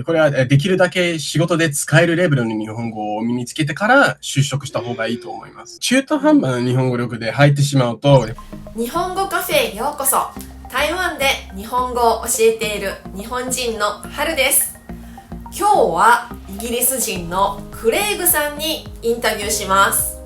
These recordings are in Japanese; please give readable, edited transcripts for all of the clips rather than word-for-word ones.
これはできるだけ仕事で使えるレベルの日本語を身につけてから就職した方がいいと思います。中途半端な日本語力で入ってしまうと、日本語カフェへようこそ。台湾で日本語を教えている日本人の春です。今日はイギリス人のクレイグさんにインタビューします。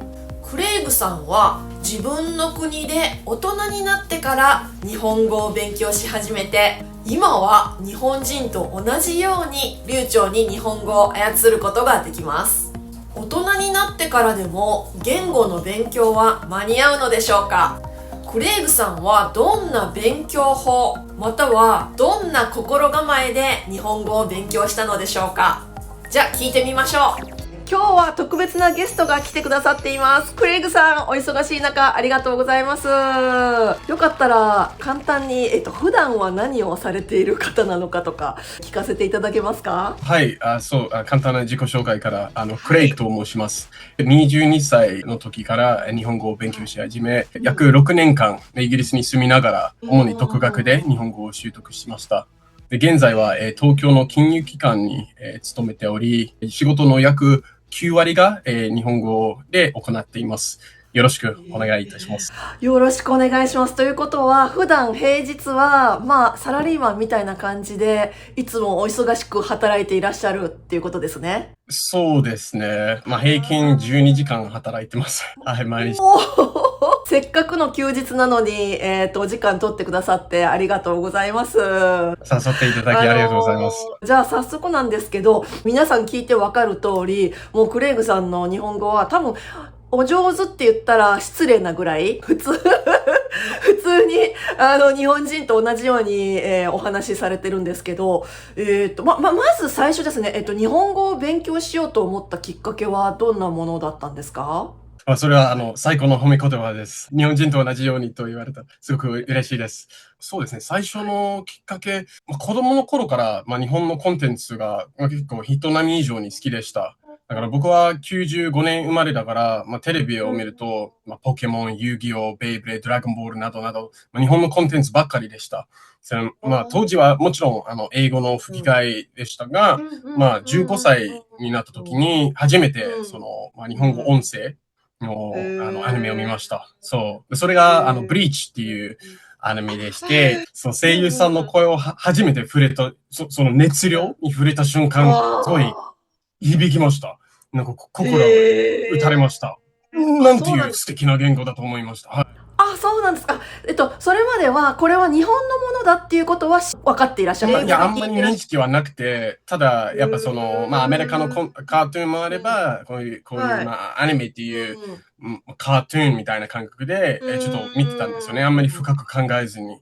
クレイグさんは自分の国で大人になってから日本語を勉強し始めて、今は日本人と同じように流暢に日本語を操ることができます。大人になってからでも言語の勉強は間に合うのでしょうか？クレイグさんはどんな勉強法、またはどんな心構えで日本語を勉強したのでしょうか？じゃあ聞いてみましょう。今日は特別なゲストが来てくださっています。クレイグさん、お忙しい中ありがとうございます。よかったら簡単に、普段は何をされている方なのかとか聞かせていただけますか？はい、簡単な自己紹介から、クレイグと申します。22歳の時から日本語を勉強し始め、約6年間イギリスに住みながら、主に独学で日本語を習得しました。で現在は、東京の金融機関に、勤めており、仕事の約9割が、日本語で行っています。よろしくお願いいたします。よろしくお願いします。ということは、普段平日は、サラリーマンみたいな感じで、いつもお忙しく働いていらっしゃるっていうことですね。そうですね。平均12時間働いてます。はい、毎日。せっかくの休日なのに、お時間取ってくださってありがとうございます。誘っていただきありがとうございます。じゃあ早速なんですけど、皆さん聞いてわかる通り、もうクレイグさんの日本語は多分、お上手って言ったら失礼なぐらい、普通に、日本人と同じように、お話しされてるんですけど、まず最初ですね、日本語を勉強しようと思ったきっかけはどんなものだったんですか？それは、最高の褒め言葉です。日本人と同じようにと言われた。すごく嬉しいです。そうですね。最初のきっかけ、子供の頃から、日本のコンテンツが、結構人並み以上に好きでした。だから僕は95年生まれだから、テレビを見ると、ポケモン、遊戯王、ベイブレイド、ドラゴンボールなどなど、日本のコンテンツばっかりでした。当時はもちろん、英語の吹き替えでしたが、15歳になった時に、初めて、日本語音声、アニメを見ました。そう。それが、ブリーチっていうアニメでして、その声優さんの声を初めて触れた、その熱量に触れた瞬間、すごい響きました。なんか心を打たれました。なんていう素敵な言語だと思いました。はい。そうなんですか。それまでは、これは日本のものだっていうことは分かっていらっしゃったんですか？いや、あんまり認識はなくて、ただ、やっぱアメリカのカートゥーンもあれば、こういう、アニメっていう、カートゥーンみたいな感覚で、ちょっと見てたんですよね。あんまり深く考えずに。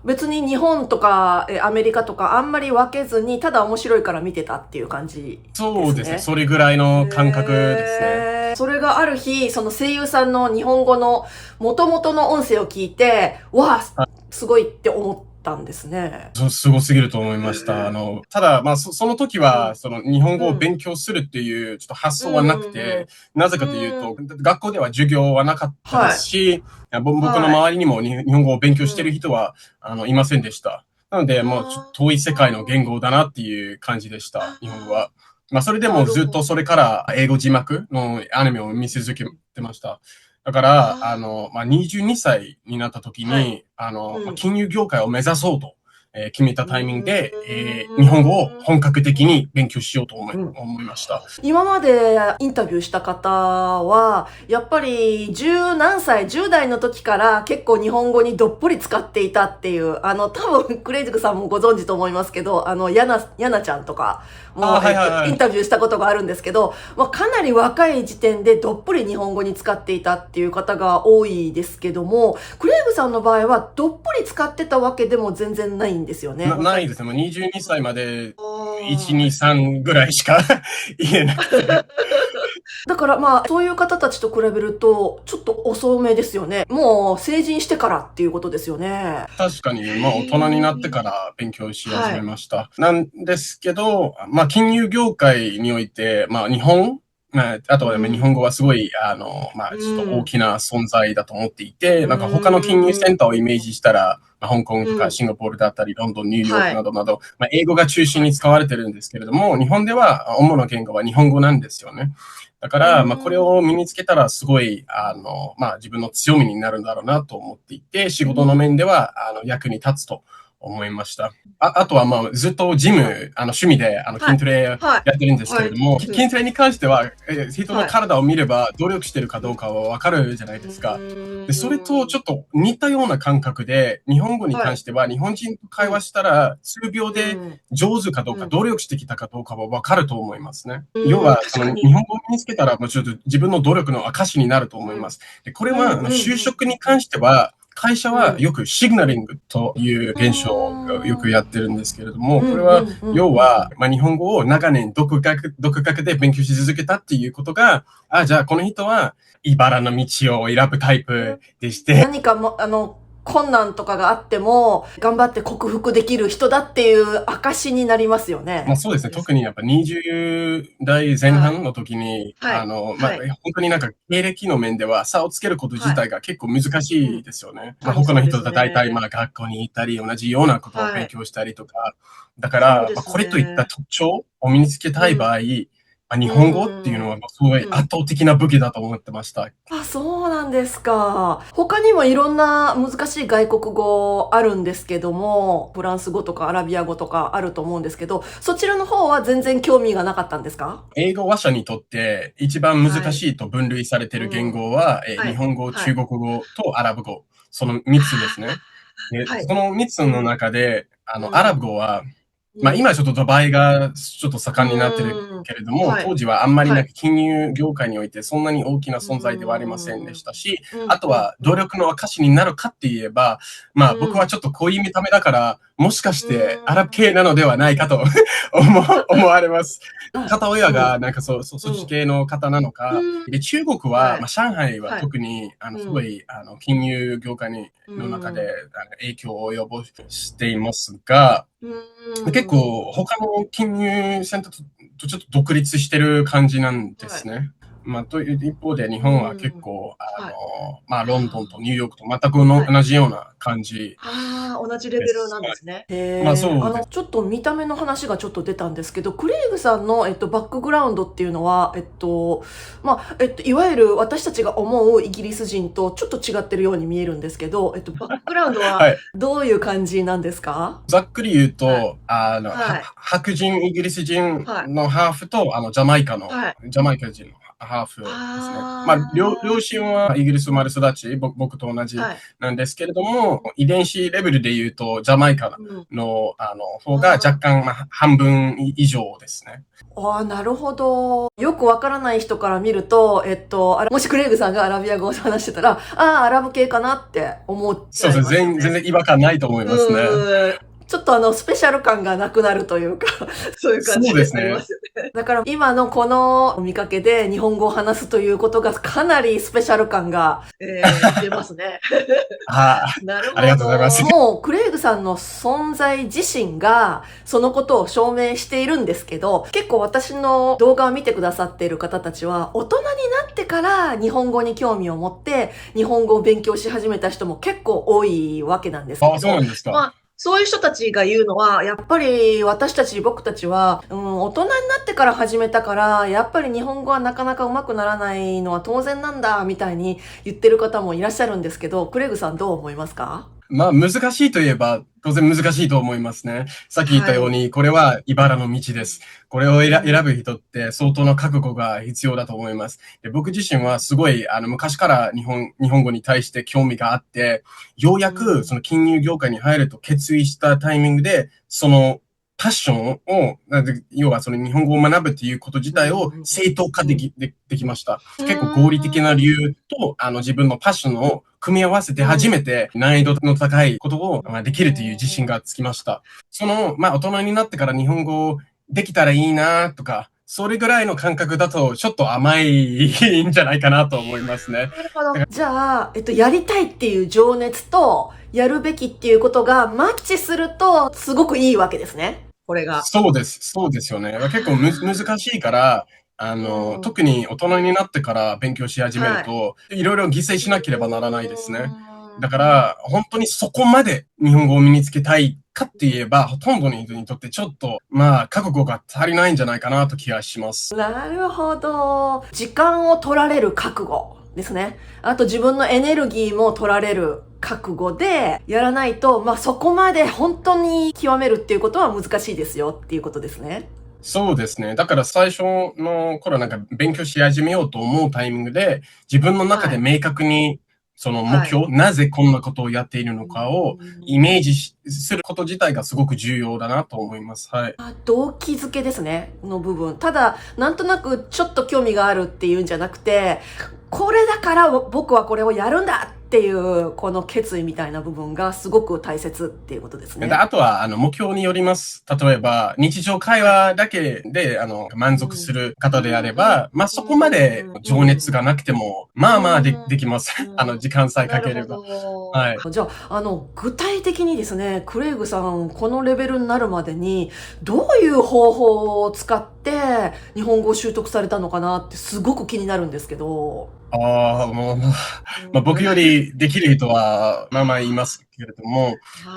別に日本とかアメリカとかあんまり分けずに、ただ面白いから見てたっていう感じですね。そうですね。それぐらいの感覚ですね。それがある日、その声優さんの日本語の元々の音声を聞いて、わあ、すごいって思ったんですね。すごすぎると思いました。ただ、その時は、日本語を勉強するっていう、ちょっと発想はなくて、なぜかというと、学校では授業はなかったですし、僕の周りにも日本語を勉強している人は、いませんでした。なので、もう、遠い世界の言語だなっていう感じでした、日本語は。それでもずっとそれから英語字幕のアニメを見続けてました。だから、22歳になった時に、金融業界を目指そうと、決めたタイミングで、日本語を本格的に勉強しようと思いました。今までインタビューした方は、やっぱり何歳、10代の時から結構日本語にどっぷり使っていたっていう、多分クレイジクさんもご存知と思いますけど、ヤナちゃんとかも、インタビューしたことがあるんですけど、かなり若い時点でどっぷり日本語に使っていたっていう方が多いですけども、クレイグさんの場合はどっぷり使ってたわけでも全然ないんですよね。ないですね。もう22歳まで1、2、3ぐらいしか言えなくて。だからそういう方たちと比べると、ちょっと遅めですよね。もう成人してからっていうことですよね。確かに、大人になってから勉強し始めました。なんですけど、金融業界において、日本、あとは日本語はすごい、ちょっと大きな存在だと思っていて、なんか他の金融センターをイメージしたら、香港とかシンガポールだったり、ロンドン、ニューヨークなどなど、英語が中心に使われてるんですけれども、日本では主な言語は日本語なんですよね。だから、これを身につけたらすごい、自分の強みになるんだろうなと思っていて、仕事の面では、役に立つと思いました。あとは、ずっとジム、趣味で、筋トレやってるんですけれども、筋トレに関しては、人の体を見れば努力してるかどうかはわかるじゃないですか。で、それとちょっと似たような感覚で、日本語に関しては、日本人と会話したら、数秒で上手かどうか、努力してきたかどうかはわかると思いますね。要は、日本語を身につけたら、ちょっと自分の努力の証になると思います。で、これは、就職に関しては、会社はよくシグナリングという現象をよくやってるんですけれども、これは要は、日本語を長年独学で勉強し続けたっていうことが、じゃあこの人は茨の道を選ぶタイプでして。何かも、困難とかがあっても、頑張って克服できる人だっていう証になりますよね。そうですね。特にやっぱ20代前半の時に、本当に経歴の面では差をつけること自体が結構難しいですよね。他の人と大体学校に行ったり、同じようなことを勉強したりとか。だから、これといった特徴を身につけたい場合、日本語っていうのはすごい圧倒的な武器だと思ってました。そうなんですか。他にもいろんな難しい外国語あるんですけども、フランス語とかアラビア語とかあると思うんですけど、そちらの方は全然興味がなかったんですか？英語話者にとって一番難しいと分類されている言語は、日本語、中国語とアラブ語。その3つですね。その3つの中で、アラブ語は、今ちょっとドバイがちょっと盛んになってるけれども、当時はあんまり金融業界においてそんなに大きな存在ではありませんでしたし、あとは努力の証になるかって言えば、僕はちょっとこういう見た目だから、もしかしてアラブ系なのではないかと思われます。片親がそっち系の方なのか。で、中国は、上海は特に、すごい、金融業界の中で影響を及ぼしていますが、結構他の金融センターとちょっと独立してる感じなんですね。という一方で日本は結構、ロンドンとニューヨークと全く同じような感じ。同じレベルなんですね。そうです。ちょっと見た目の話がちょっと出たんですけど、クレイグさんの、バックグラウンドっていうのは、いわゆる私たちが思うイギリス人とちょっと違ってるように見えるんですけど、バックグラウンドはどういう感じなんですか？ざっくり言うと、白人、イギリス人のハーフと、ジャマイカ人のハーフですね。両親はイギリス生まれ育ち、僕と同じなんですけれども、遺伝子レベルで言うと、ジャマイカの方が若干半分以上ですね。なるほど。よくわからない人から見ると、もしクレイグさんがアラビア語を話してたら、アラブ系かなって思っちゃいますよね。全然違和感ないと思いますね。ちょっとスペシャル感がなくなるというか、そういう感じになりますよね。だから今のこのお見かけで日本語を話すということがかなりスペシャル感が、出ますね。なるほど。ありがとうございます。もうクレイグさんの存在自身がそのことを証明しているんですけど、結構私の動画を見てくださっている方たちは大人になってから日本語に興味を持って日本語を勉強し始めた人も結構多いわけなんですけど。そうなんですか。そういう人たちが言うのは、やっぱり僕たちは、大人になってから始めたから、やっぱり日本語はなかなか上手くならないのは当然なんだ、みたいに言ってる方もいらっしゃるんですけど、クレグさんどう思いますか？難しいといえば、当然難しいと思いますね。さっき言ったように、これは茨の道です。これを選ぶ人って相当の覚悟が必要だと思います。で、僕自身はすごい、昔から日本語に対して興味があって、ようやくその金融業界に入ると決意したタイミングで、そのパッションを、要はその日本語を学ぶっていうこと自体を正当化できました。結構合理的な理由と、自分のパッションを組み合わせて初めて難易度の高いことをできるという自信がつきました。大人になってから日本語できたらいいなとか、それぐらいの感覚だとちょっと甘いんじゃないかなと思いますね。なるほど。じゃあ、やりたいっていう情熱と、やるべきっていうことがマッチすると、すごくいいわけですね。これが。そうですよね。結構難しいから、特に大人になってから勉強し始めると、いろいろ犠牲しなければならないですね。だから、本当にそこまで日本語を身につけたいかって言えば、ほとんどの人にとってちょっと、覚悟が足りないんじゃないかなと気がします。なるほど。時間を取られる覚悟ですね。あと自分のエネルギーも取られる覚悟でやらないと、そこまで本当に極めるっていうことは難しいですよっていうことですね。そうですね。だから最初の頃勉強し始めようと思うタイミングで、自分の中で明確にその目標、なぜこんなことをやっているのかをイメージすること自体がすごく重要だなと思います。はい。動機づけですね、の部分。ただ、なんとなくちょっと興味があるっていうんじゃなくて、これだから僕はこれをやるんだっていう、この決意みたいな部分がすごく大切っていうことですね。あとは、目標によります。例えば、日常会話だけで、満足する方であれば、そこまで情熱がなくても、できます。時間さえかければ。はい。じゃあ、具体的にですね、クレイグさん、このレベルになるまでに、どういう方法を使って、日本語を習得されたのかなってすごく気になるんですけど。僕よりできる人は、いますけれども、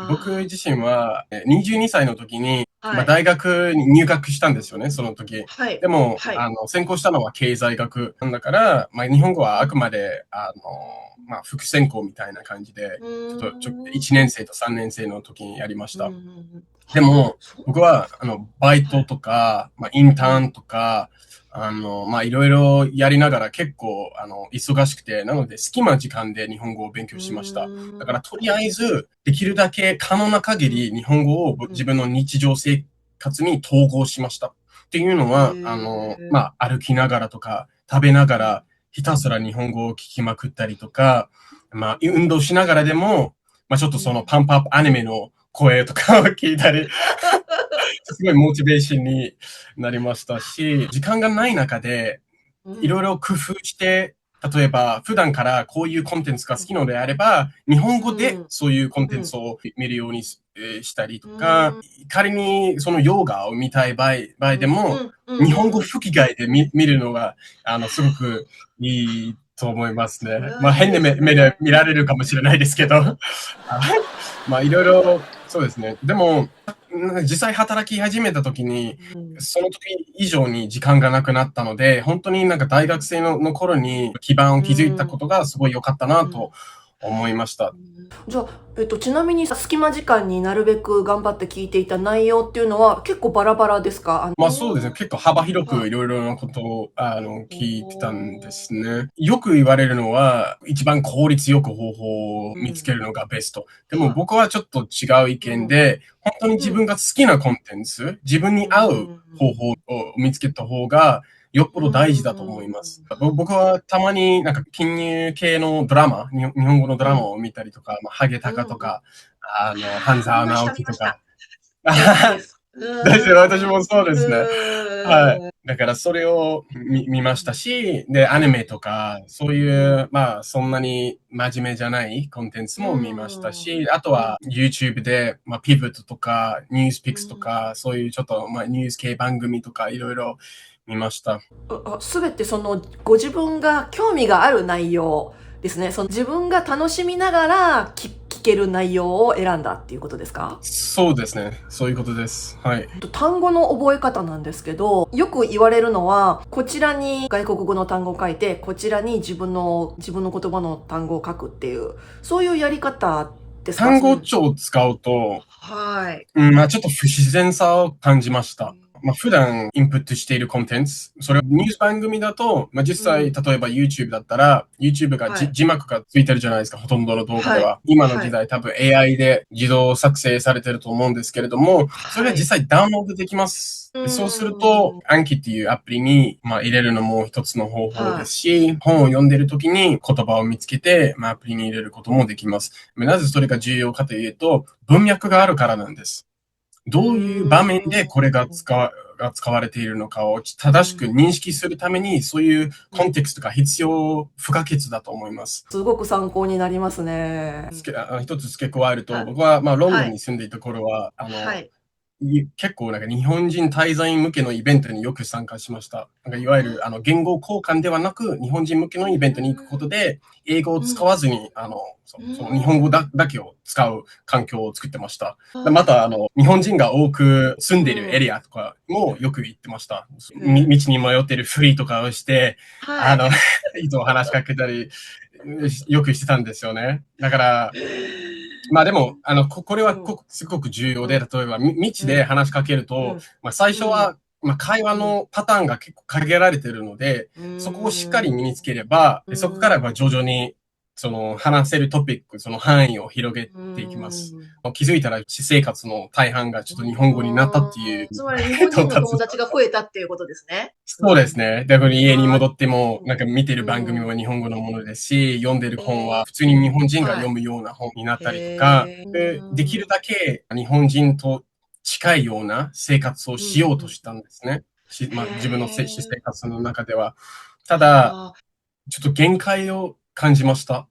僕自身は、22歳の時に、大学に入学したんですよね、その時。でも、専攻したのは経済学だから、日本語はあくまで、副専攻みたいな感じで、1年生と3年生の時にやりました。でも、僕は、バイトとか、インターンとか、いろいろやりながら結構、忙しくて、なので隙間時間で日本語を勉強しました。だから、とりあえず、できるだけ可能な限り日本語を自分の日常生活に統合しました。っていうのは、歩きながらとか、食べながら、ひたすら日本語を聞きまくったりとか、運動しながらでも、ちょっとそのパンプアップアニメの声とかを聞いたり、すごいモチベーションになりましたし、時間がない中で、いろいろ工夫して、例えば普段からこういうコンテンツが好きのであれば、日本語でそういうコンテンツを見るようにしたりとか、仮にそのヨガを見たい場合でも、日本語吹き替えで見るのが、すごくいいと思いますね。変な目で見られるかもしれないですけど。いろいろ、そうですね。でも、実際働き始めた時に、その時以上に時間がなくなったので、本当に大学生の頃に基盤を築いたことがすごい良かったなと思いました。じゃあ、ちなみに隙間時間になるべく頑張って聞いていた内容っていうのは結構バラバラですか？そうですね。結構幅広くいろいろなことを聞いてたんですね。よく言われるのは、一番効率よく方法を見つけるのがベスト。でも僕はちょっと違う意見で、本当に自分が好きなコンテンツ、自分に合う方法を見つけた方が、よっぽど大事だと思います。僕はたまに金融系のドラマ、日本語のドラマを見たりとか、ハゲタカとか、半沢直樹とか。ですよ、私もそうですね。はい。だからそれを見ましたし、で、アニメとか、そういう、そんなに真面目じゃないコンテンツも見ましたし、あとは YouTube で、ピボットとか、ニュースピックスとか、そういうちょっと、ニュース系番組とか、いろいろ見ました。すべてその、ご自分が興味がある内容ですね。その自分が楽しみながら聞ける内容を選んだっていうことですか？そうですね。そういうことです。はい。単語の覚え方なんですけど、よく言われるのは、こちらに外国語の単語を書いて、こちらに自分の言葉の単語を書くっていう、そういうやり方ですか？単語帳を使うと、はい。ちょっと不自然さを感じました。普段インプットしているコンテンツ、それをニュース番組だと、実際、例えば YouTube だったら、YouTube が字幕がついてるじゃないですか、ほとんどの動画では。今の時代、多分 AI で自動作成されてると思うんですけれども、それが実際ダウンロードできます。そうすると、暗記っていうアプリに、入れるのも一つの方法ですし、本を読んでる時に言葉を見つけて、アプリに入れることもできます。なぜそれが重要かというと、文脈があるからなんです。どういう場面でこれが使われているのかを正しく認識するために、そういうコンテクストが必要不可欠だと思います。すごく参考になりますね。一つ付け加えると、僕はロンドンに住んでいた頃は、結構なんか日本人滞在員向けのイベントによく参加しました。なんかいわゆる言語交換ではなく、日本人向けのイベントに行くことで、英語を使わずに、その日本語だけを使う環境を作ってました。また、日本人が多く住んでいるエリアとかもよく行ってました。道に迷ってるふりとかをして、いつも話しかけたり、よくしてたんですよね。だから、まあでも、これはすごく重要で、例えば、道で話しかけると、最初は、会話のパターンが結構限られているので、そこをしっかり身につければ、そこからは徐々に、話せるトピック、その範囲を広げていきます。気づいたら、私生活の大半がちょっと日本語になったっていう。つまり日本人の友達が増えたっていうことですね。そうですね。逆に家に戻っても、なんか見てる番組は日本語のものですし、読んでる本は普通に日本人が読むような本になったりとか、できるだけ日本人と近いような生活をしようとしたんですね。自分の私生活の中では。ただ、ちょっと限界を感じました。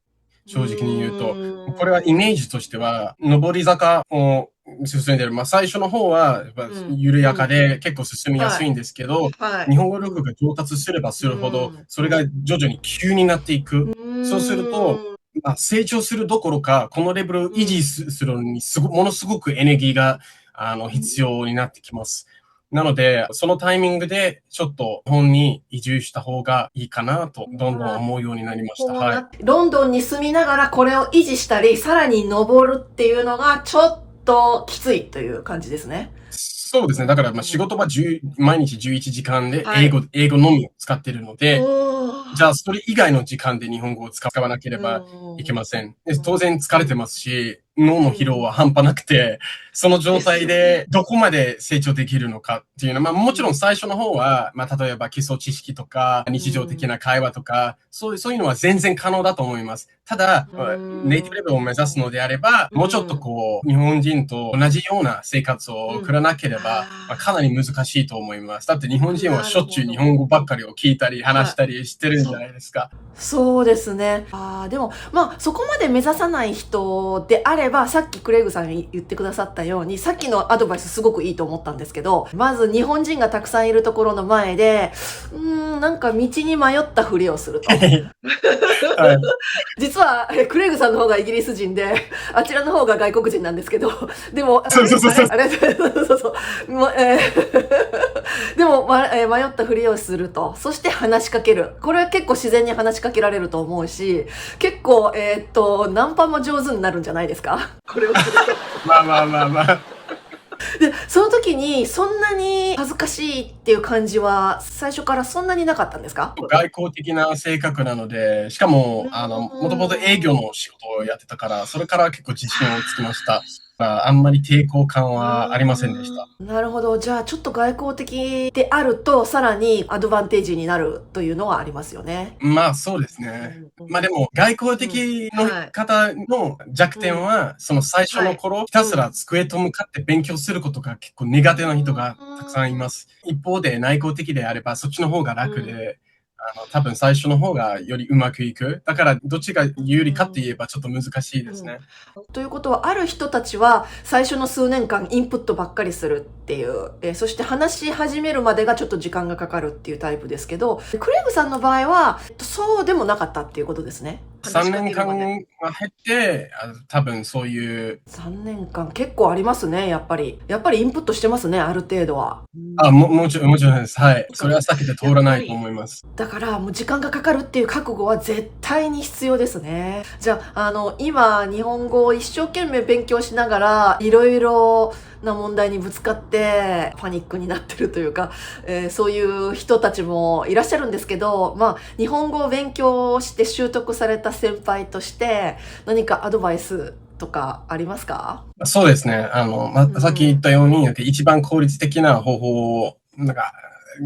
正直に言うと。これはイメージとしては、上り坂を進んでる。最初の方は、緩やかで結構進みやすいんですけど、日本語力が上達すればするほど、それが徐々に急になっていく。そうすると、成長するどころか、このレベルを維持するのにものすごくエネルギーが必要になってきます。なので、そのタイミングで、ちょっと日本に移住した方がいいかなと、どんどん思うようになりました。はい。ロンドンに住みながらこれを維持したり、さらに登るっていうのが、ちょっときついという感じですね。そうですね。だから、仕事は毎日11時間で英語のみを使っているので、じゃあ、それ以外の時間で日本語を使わなければいけません。当然疲れてますし、脳の疲労は半端なくて、その状態でどこまで成長できるのかっていうのは、もちろん最初の方は、例えば基礎知識とか、日常的な会話とか、そういうのは全然可能だと思います。ただ、ネイティブレベルを目指すのであれば、もうちょっと日本人と同じような生活を送らなければ、かなり難しいと思います。だって日本人はしょっちゅう日本語ばっかりを聞いたり話したりしてるんじゃないですか。そうですね。でも、そこまで目指さない人であれば、さっきクレイグさんが言ってくださったように、さっきのアドバイスすごくいいと思ったんですけど、まず日本人がたくさんいるところの前で、なんか道に迷ったふりをすると。実は、クレイグさんの方がイギリス人で、あちらの方が外国人なんですけど、でも、でも、迷ったふりをすると。そして話しかける。これは結構自然に話しかけられると思うし、結構、ナンパも上手になるんじゃないですか？これをすると。で、その時にそんなに恥ずかしいっていう感じは最初からそんなになかったんですか？外交的な性格なので、しかも、もともと営業の仕事をやってたから、それから結構自信をつきました。あんまり抵抗感はありませんでした。なるほど。じゃあちょっと外交的であると、さらにアドバンテージになるというのはありますよね。そうですね。でも、外交的の方の弱点は、その最初の頃、ひたすら机と向かって勉強することが結構苦手な人がたくさんいます。一方で内向的であれば、そっちの方が楽で、多分最初の方がよりうまくいく。だから、どっちが有利かって言えばちょっと難しいですね。ということは、ある人たちは最初の数年間インプットばっかりするっていう、そして話し始めるまでがちょっと時間がかかるっていうタイプですけど、クレイグさんの場合は、そうでもなかったっていうことですね。3年間が減って、多分そういう。3年間結構ありますね、やっぱり。やっぱりインプットしてますね、ある程度は。もちろんです。はい。それは避けて通らないと思います。だから、もう時間がかかるっていう覚悟は絶対に必要ですね。じゃあ、今、日本語を一生懸命勉強しながら、いろいろな問題にぶつかってパニックになってるというか、そういう人たちもいらっしゃるんですけど、日本語を勉強して習得された先輩として何かアドバイスとかありますか？そうですね。さっき言ったように、一番効率的な方法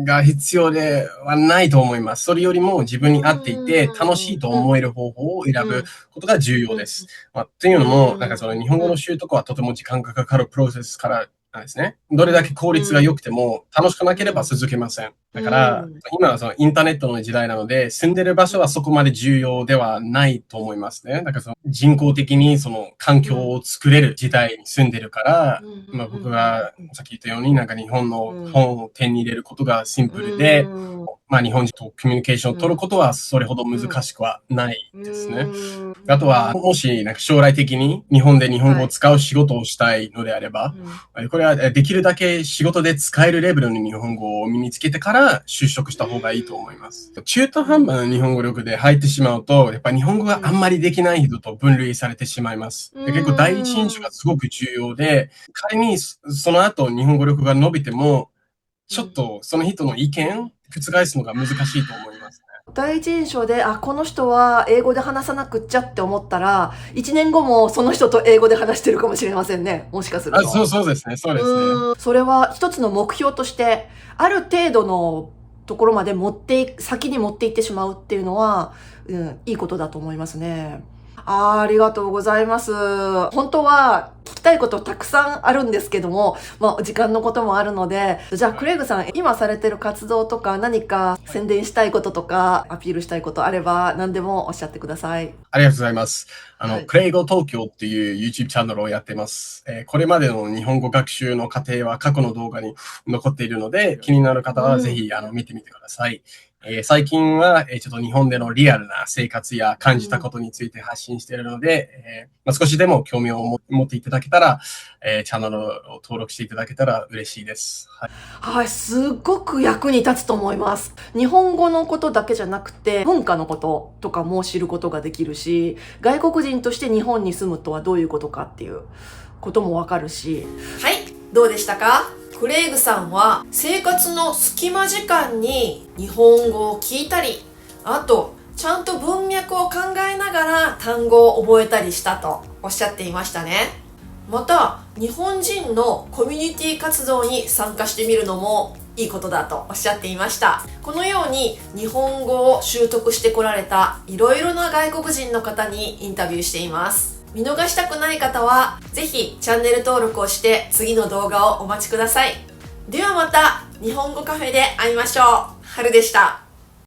が必要ではないと思います。それよりも自分に合っていて楽しいと思える方法を選ぶことが重要です。っていうのも、その日本語の習得はとても時間がかかるプロセスからなんですね。どれだけ効率が良くても楽しくなければ続けません。だから、今はそのインターネットの時代なので、住んでる場所はそこまで重要ではないと思いますね。だからその人工的にその環境を作れる時代に住んでるから、僕がさっき言ったようになんか日本の本を手に入れることがシンプルで、日本人とコミュニケーションを取ることはそれほど難しくはないですね。あとは、もしなんか将来的に日本で日本語を使う仕事をしたいのであれば、これはできるだけ仕事で使えるレベルの日本語を身につけてから就職した方がいいと思います。中途半端な日本語力で入ってしまうと、やっぱり日本語があんまりできない人と分類されてしまいます。で結構第一印象がすごく重要で、仮にその後日本語力が伸びても、ちょっとその人の意見覆すのが難しいと思います。第一印象で、この人は英語で話さなくっちゃって思ったら、1年後もその人と英語で話してるかもしれませんね。もしかすると。そうですね。そうですね。それは一つの目標として、ある程度のところまで先に持っていってしまうっていうのは、いいことだと思いますね。ありがとうございます。本当は聞きたいことたくさんあるんですけども、時間のこともあるので、じゃあクレイグさん、今されてる活動とか何か宣伝したいこととかアピールしたいことあれば何でもおっしゃってください。ありがとうございます。クレイゴ東京っていう YouTube チャンネルをやってます。これまでの日本語学習の過程は過去の動画に残っているので、気になる方はぜひ見てみてください。最近は、ちょっと日本でのリアルな生活や感じたことについて発信しているので、少しでも興味を持っていただけたら、チャンネルを登録していただけたら嬉しいです。はい、すごく役に立つと思います。日本語のことだけじゃなくて、文化のこととかも知ることができるし、外国人として日本に住むとはどういうことかっていうこともわかるし。はい、どうでしたか？クレイグさんは生活の隙間時間に日本語を聞いたり、あとちゃんと文脈を考えながら単語を覚えたりしたとおっしゃっていましたね。また日本人のコミュニティ活動に参加してみるのもいいことだとおっしゃっていました。このように日本語を習得してこられたいろいろな外国人の方にインタビューしています。見逃したくない方はぜひチャンネル登録をして次の動画をお待ちください。ではまた日本語カフェで会いましょう。はるでした。